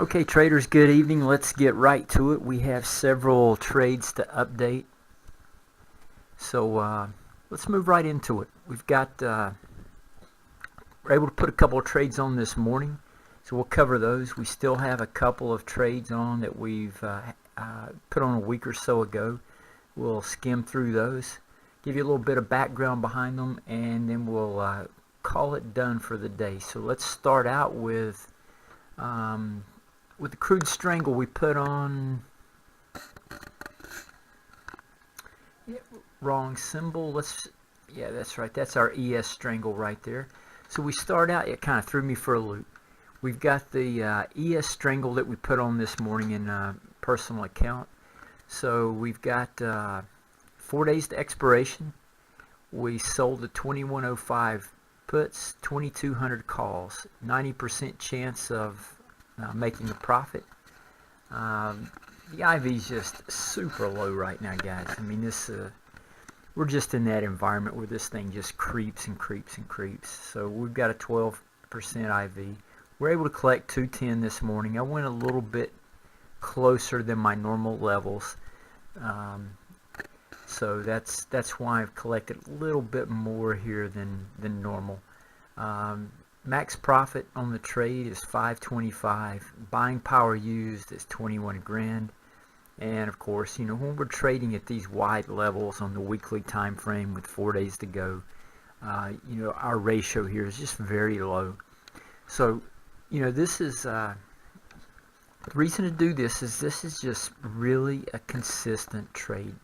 Okay, traders, good evening. Let's get right to it. We have several trades to update. So let's move right into it. We're able to put a couple of trades on this morning. So we'll cover those. We still have a couple of trades on that we've put on a week or so ago. We'll skim through those, give you a little bit of background behind them, and then we'll call it done for the day. So let's start out with the crude strangle we put on. Wrong symbol. Yeah, that's right. That's our ES strangle right there. So we start out, it kind of threw me for a loop. We've got the ES strangle that we put on this morning in a personal account. So we've got 4 days to expiration. We sold the 2105 puts, 2200 calls, 90% chance of making a profit. The IV is just super low right now, guys. I mean, we're just in that environment where this thing just creeps and creeps and creeps. So we've got a 12% IV. We're able to collect 210 this morning. I went a little bit closer than my normal levels. So that's why I've collected a little bit more here than normal. Max profit on the trade is 525. Buying power used is 21 grand. And of course, when we're trading at these wide levels on the weekly time frame with 4 days to go, our ratio here is just very low. So, this is the reason to do this is just really a consistent trade.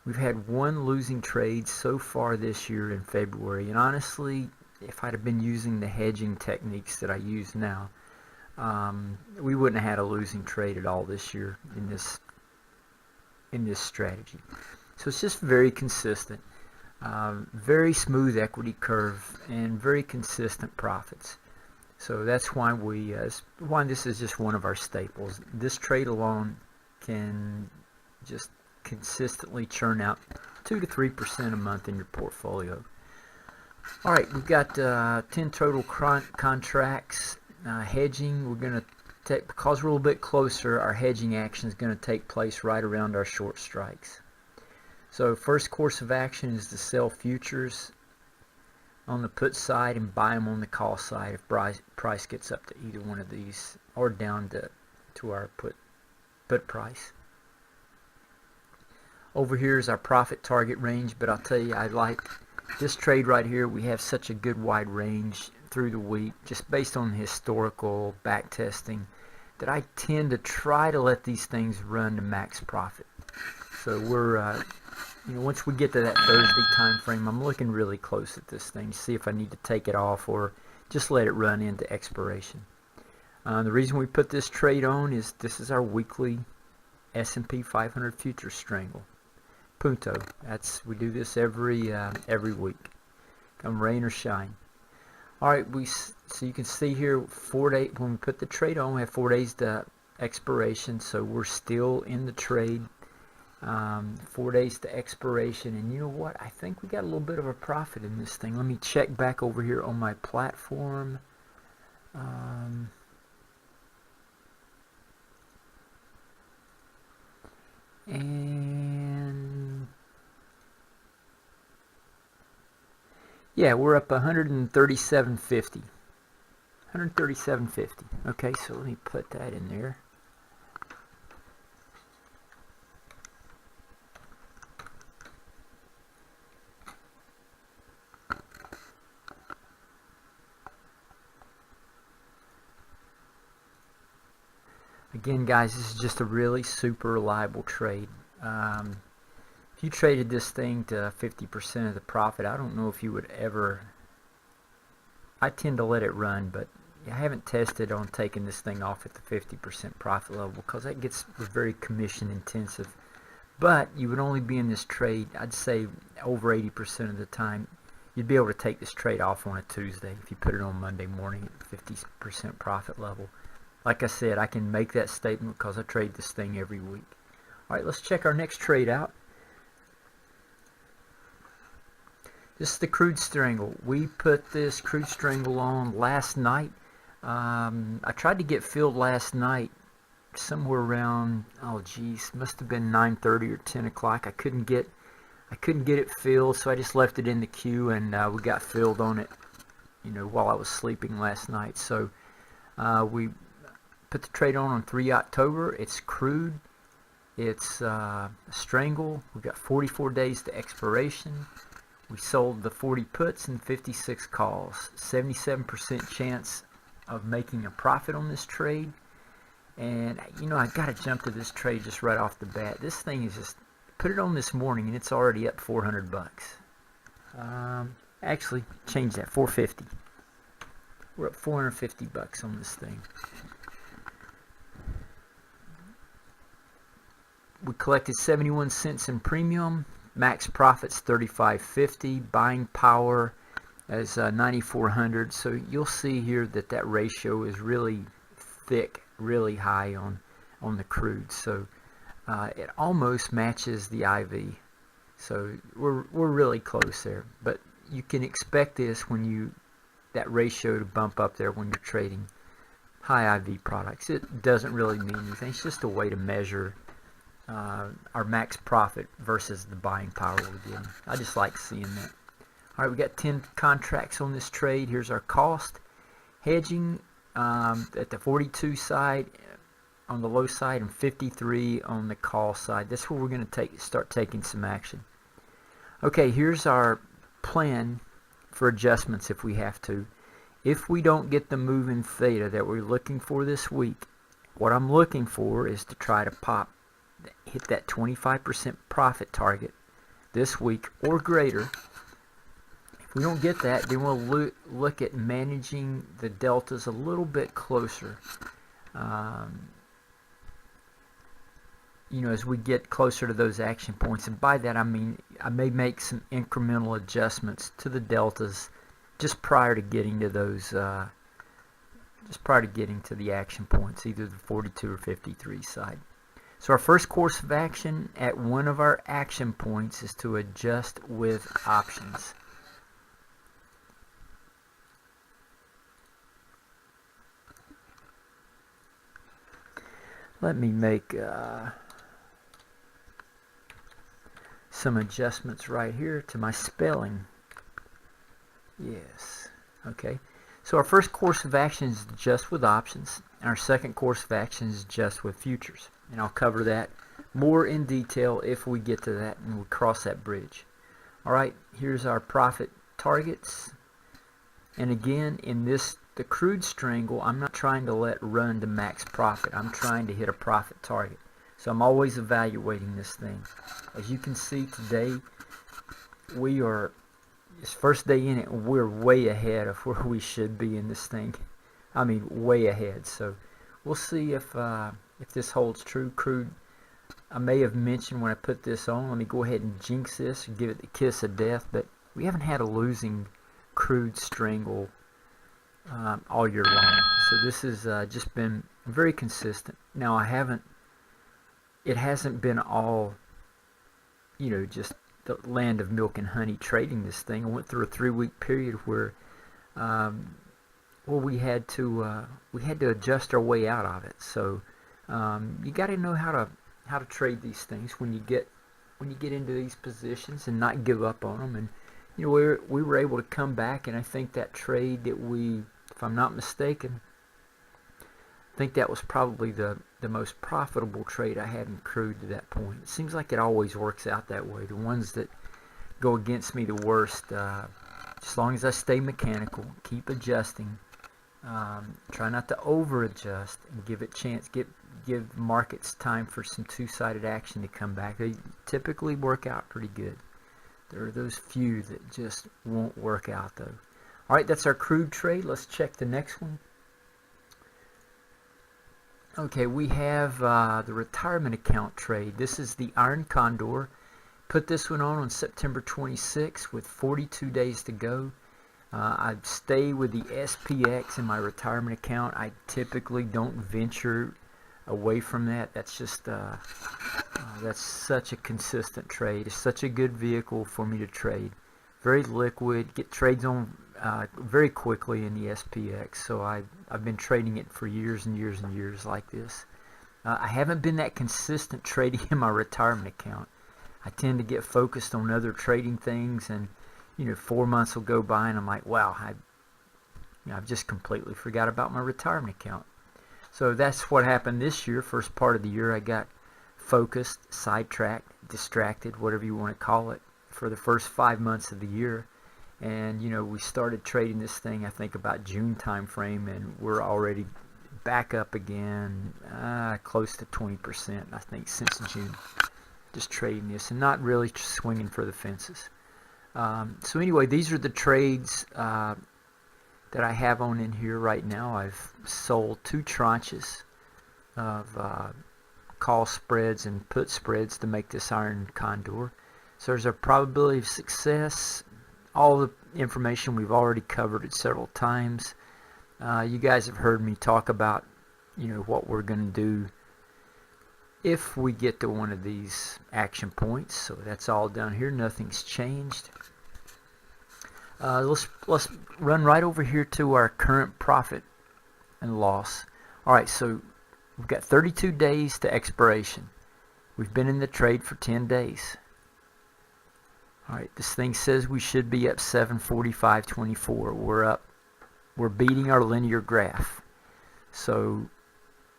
We've had one losing trade so far this year in February, and honestly, if I'd have been using the hedging techniques that I use now, we wouldn't have had a losing trade at all this year in this strategy. So it's just very consistent, very smooth equity curve, and very consistent profits. So that's why why this is just one of our staples. This trade alone can just consistently churn out 2 to 3% a month in your portfolio. All right, we've got 10 total contracts. Hedging, we're going to take, because we're a little bit closer, our hedging action is going to take place right around our short strikes. So first course of action is to sell futures on the put side and buy them on the call side if price gets up to either one of these or down to our put price. Over here is our profit target range, but I'll tell you, I like this trade right here. We have such a good wide range through the week, just based on historical back testing, that I tend to try to let these things run to max profit. So we're, once we get to that Thursday time frame, I'm looking really close at this thing to see if I need to take it off or just let it run into expiration. The reason we put this trade on is this is our weekly S&P 500 futures strangle. Punto. We do this every week, come rain or shine. All right, so you can see here 4 days when we put the trade on. We have 4 days to expiration, so we're still in the trade. 4 days to expiration, and you know what? I think we got a little bit of a profit in this thing. Let me check back over here on my platform. And yeah, we're up 137.50. 137.50. Okay, so let me put that in there. Again, guys, this is just a really super reliable trade. If you traded this thing to 50% of the profit, I don't know if you would ever. I tend to let it run, but I haven't tested on taking this thing off at the 50% profit level because that gets very commission intensive. But you would only be in this trade, I'd say, over 80% of the time. You'd be able to take this trade off on a Tuesday if you put it on Monday morning at 50% profit level. Like I said, I can make that statement because I trade this thing every week. All right, let's check our next trade out. This is the crude strangle. We put this crude strangle on last night. I tried to get filled last night somewhere around, oh geez, must have been 9:30 or 10 o'clock. I couldn't get it filled, so I just left it in the queue, and we got filled on it, while I was sleeping last night. So we put the trade on 3 October. It's crude. It's strangle. We've got 44 days to expiration. We sold the 40 puts and 56 calls. 77% chance of making a profit on this trade. And I got to jump to this trade just right off the bat. This thing is just, put it on this morning and it's already up 400 bucks. Actually, change that, 450. We're up 450 bucks on this thing. We collected 71 cents in premium. Max profits 35.50. Buying power as 9,400. So you'll see here that ratio is really thick, really high on the crude. So it almost matches the IV. So we're really close there. But you can expect this that ratio to bump up there when you're trading high IV products. It doesn't really mean anything. It's just a way to measure our max profit versus the buying power we're getting. I just like seeing that. All right, we got 10 contracts on this trade. Here's our cost. Hedging at the 42 side on the low side and 53 on the call side. That's where we're going to start taking some action. Okay, here's our plan for adjustments if we have to. If we don't get the move in theta that we're looking for this week, what I'm looking for is to try to hit that 25% profit target this week or greater. If we don't get that, then we'll look at managing the deltas a little bit closer. As we get closer to those action points, and by that I mean I may make some incremental adjustments to the deltas just prior to getting to those, just prior to getting to the action points, either the 42 or 53 side. So our first course of action at one of our action points is to adjust with options. Let me make some adjustments right here to my spelling. Yes. Okay. So our first course of action is just with options. And our second course of action is just with futures. And I'll cover that more in detail if we get to that and we cross that bridge. All right, here's our profit targets. And again, in the crude strangle, I'm not trying to let run to max profit. I'm trying to hit a profit target. So I'm always evaluating this thing. As you can see today, it's first day in it, we're way ahead of where we should be in this thing. I mean, way ahead. So we'll see if this holds true. Crude, I may have mentioned when I put this on, let me go ahead and jinx this and give it the kiss of death, but we haven't had a losing crude strangle all year long. So this has just been very consistent. Now it hasn't been all, just the land of milk and honey trading this thing. I went through a 3-week period where we had to adjust our way out of it. So you got to know how to trade these things when you get into these positions and not give up on them. And we were able to come back, and I think that trade that if I'm not mistaken, I think that was probably the most profitable trade I had in crude to that point. It seems like it always works out that way. The ones that go against me the worst, as long as I stay mechanical, keep adjusting, try not to over adjust, and give it chance, give markets time for some two-sided action to come back. They typically work out pretty good. There are those few that just won't work out though. All right, that's our crude trade. Let's check the next one. Okay, we have the retirement account trade. This is the Iron Condor. Put this one on September 26th with 42 days to go. I stay with the SPX in my retirement account. I typically don't venture away from that. That's just that's such a consistent trade. It's such a good vehicle for me to trade. Very liquid. Get trades on very quickly in the SPX. So I've been trading it for years and years and years like this. I haven't been that consistent trading in my retirement account. I tend to get focused on other trading things, and 4 months will go by and I'm like, wow, I've just completely forgot about my retirement account. So that's what happened this year. First part of the year I got focused, sidetracked, distracted, whatever you want to call it, for the first 5 months of the year. And we started trading this thing I think about June time frame, and we're already back up again, close to 20% I think since June, just trading this and not really swinging for the fences. So anyway, these are the trades that I have on in here right now. I've sold 2 tranches of call spreads and put spreads to make this Iron Condor. So there's a probability of success. All the information we've already covered it several times. You guys have heard me talk about what we're going to do if we get to one of these action points. So that's all down here. Nothing's changed. Let's run right over here to our current profit and loss. Alright, so we've got 32 days to expiration. We've been in the trade for 10 days. Alright, this thing says we should be up 745.24. We're beating our linear graph. So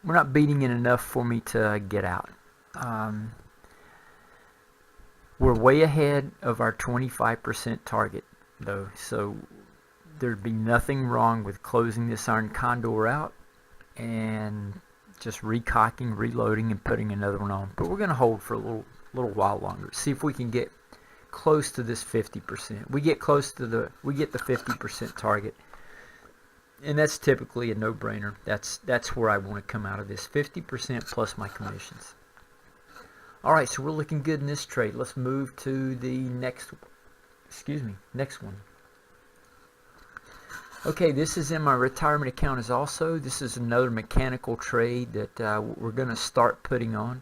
we're not beating it enough for me to get out. We're way ahead of our 25% target though, so there'd be nothing wrong with closing this Iron Condor out and just recocking, reloading, and putting another one on. But we're going to hold for a little while longer. See if we can get close to this 50%. We get the 50% target, and that's typically a no-brainer. That's where I want to come out of this, 50% plus my commissions. All right, so we're looking good in this trade. Let's move to the next one. Okay, this is in my retirement account as also. This is another mechanical trade that we're going to start putting on,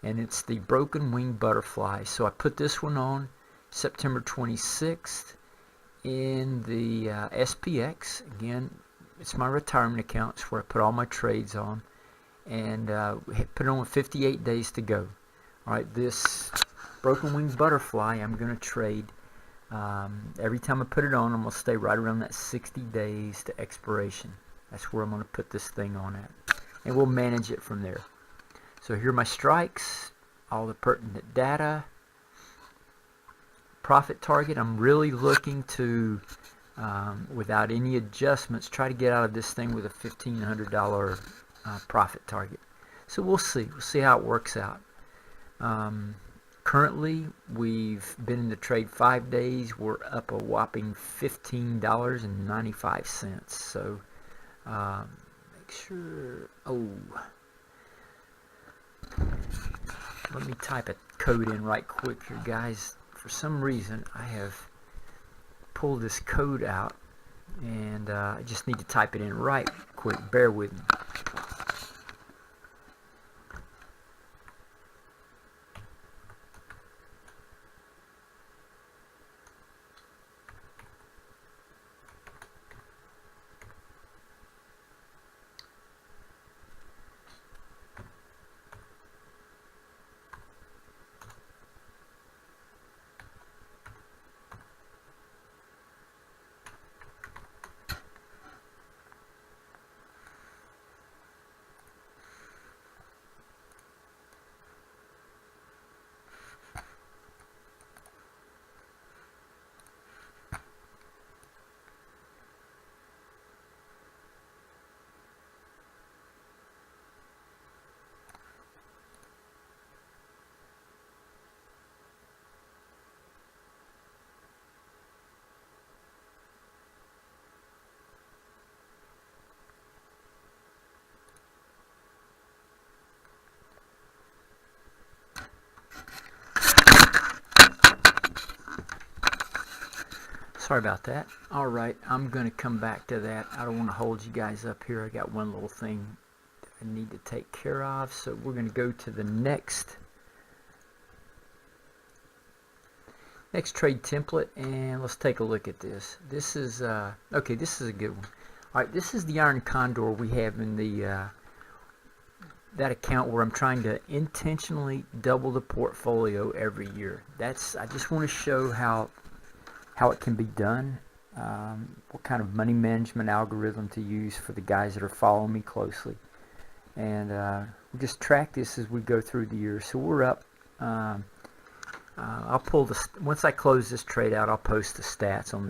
and it's the broken wing butterfly. So I put this one on September 26th in the SPX. Again, it's my retirement account. It's where I put all my trades on, and put it on with 58 days to go. All right, this broken wing butterfly I'm going to trade. Every time I put it on, I'm going to stay right around that 60 days to expiration. That's where I'm going to put this thing on at, and we'll manage it from there. So here are my strikes, all the pertinent data. Profit target, I'm really looking to, without any adjustments, try to get out of this thing with a $1,500 profit target. So we'll see how it works out. Currently, we've been in the trade 5 days. We're up a whopping $15.95. So make sure. Let me type a code in right quick here, guys. For some reason, I have pulled this code out, and I just need to type it in right quick. Bear with me. Sorry about that. Alright, I'm going to come back to that. I don't want to hold you guys up here. I got one little thing that I need to take care of. So we're going to go to the next Next trade template, and let's take a look at this. This is okay. This is a good one. All right, this is the Iron Condor we have in the that account where I'm trying to intentionally double the portfolio every year. I just want to show how it can be done. What kind of money management algorithm to use for the guys that are following me closely, and we just track this as we go through the year. So we're up. I'll pull once I close this trade out. I'll post the stats on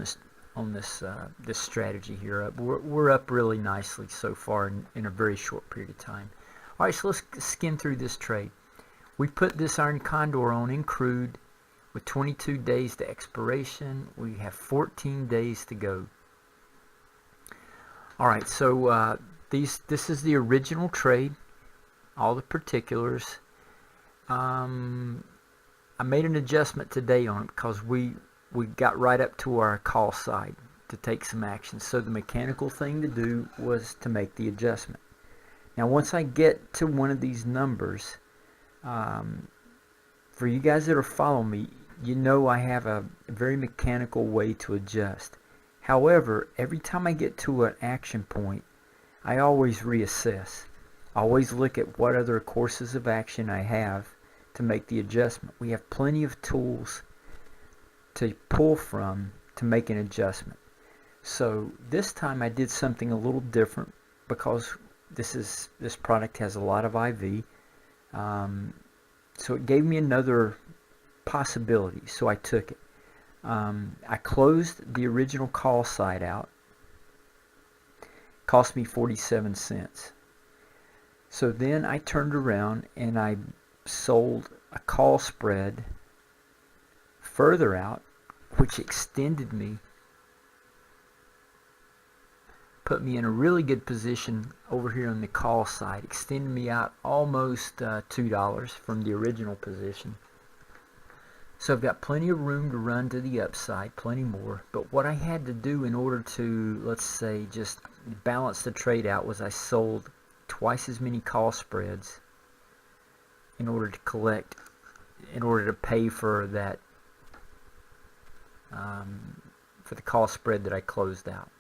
this strategy here. We're up really nicely so far in a very short period of time. All right, so let's skim through this trade. We put this Iron Condor on in crude with 22 days to expiration. We have 14 days to go. All right, so this is the original trade, all the particulars. I made an adjustment today on it because we got right up to our call side to take some action. So the mechanical thing to do was to make the adjustment. Now once I get to one of these numbers, for you guys that are following me, you know I have a very mechanical way to adjust. However, every time I get to an action point, I always reassess. I always look at what other courses of action I have to make the adjustment. We have plenty of tools to pull from to make an adjustment. So this time I did something a little different because this product has a lot of IV. So it gave me another possibility. So I took it. I closed the original call side out. Cost me 47 cents. So then I turned around and I sold a call spread further out, which extended me, put me in a really good position over here on the call side, extended me out almost $2 from the original position. So I've got plenty of room to run to the upside, plenty more. But what I had to do in order to, let's say, just balance the trade out was I sold twice as many call spreads in order to pay for that, for the call spread that I closed out.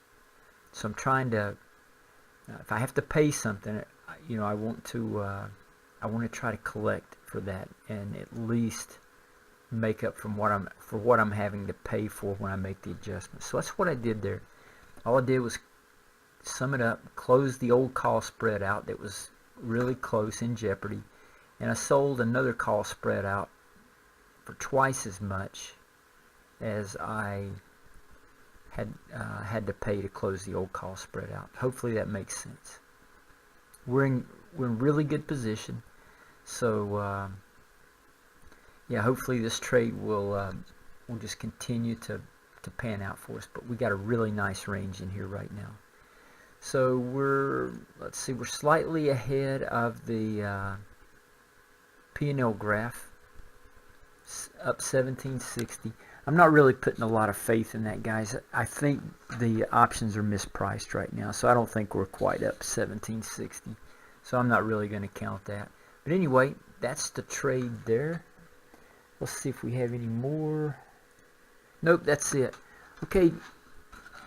So I'm trying to, if I have to pay something, I want to try to collect for that and at least make up for what I'm having to pay for when I make the adjustment. So that's what I did there. All I did was sum it up, close the old call spread out that was really close in jeopardy, and I sold another call spread out for twice as much as I had to pay to close the old call spread out. Hopefully that makes sense. We're in really good position. So yeah, hopefully this trade will just continue to pan out for us. But we got a really nice range in here right now. So we're slightly ahead of the P&L graph, up 1760. I'm not really putting a lot of faith in that, guys. I think the options are mispriced right now, so I don't think we're quite up 1760. So I'm not really going to count that. But anyway, that's the trade there. Let's see if we have any more. Nope, that's it. Okay,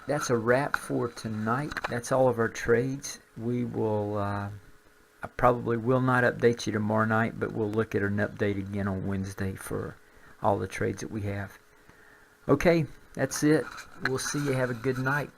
that's a wrap for tonight. That's all of our trades. We will, I probably will not update you tomorrow night, but we'll look at an update again on Wednesday for all the trades that we have. Okay, that's it. We'll see you. Have a good night.